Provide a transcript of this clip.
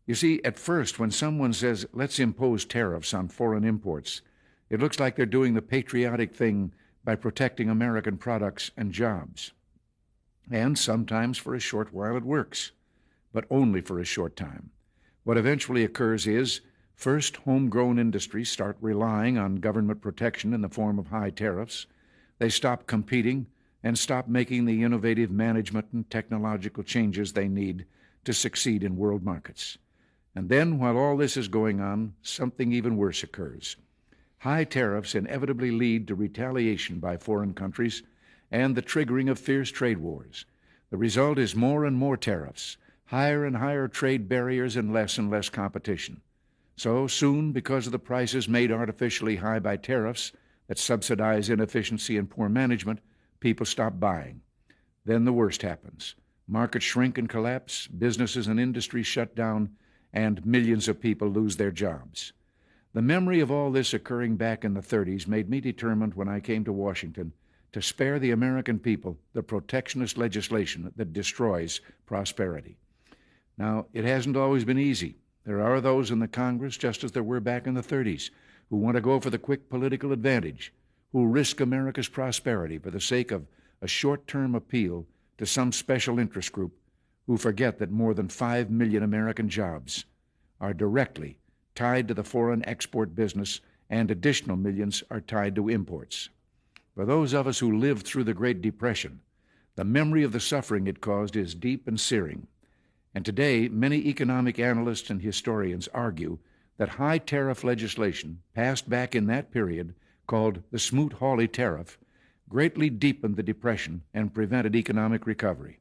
You see, at first, when someone says, let's impose tariffs on foreign imports, it looks like they're doing the patriotic thing by protecting American products and jobs. And sometimes for a short while it works, but only for a short time. What eventually occurs is, first, homegrown industries start relying on government protection in the form of high tariffs. They stop competing and stop making the innovative management and technological changes they need to succeed in world markets. And then, while all this is going on, something even worse occurs. High tariffs inevitably lead to retaliation by foreign countries and the triggering of fierce trade wars. The result is more and more tariffs, higher and higher trade barriers, and less competition. So soon, because of the prices made artificially high by tariffs that subsidize inefficiency and poor management, people stop buying. Then the worst happens. Markets shrink and collapse, businesses and industries shut down, and millions of people lose their jobs. The memory of all this occurring back in the 30s made me determined when I came to Washington to spare the American people the protectionist legislation that destroys prosperity. Now, it hasn't always been easy. There are those in the Congress, just as there were back in the 30s, who want to go for the quick political advantage, who risk America's prosperity for the sake of a short-term appeal to some special interest group, who forget that more than 5 million American jobs are directly tied to the foreign export business, and additional millions are tied to imports. For those of us who lived through the Great Depression, the memory of the suffering it caused is deep and searing. And today, many economic analysts and historians argue that high tariff legislation passed back in that period, called the Smoot-Hawley tariff, greatly deepened the Depression and prevented economic recovery.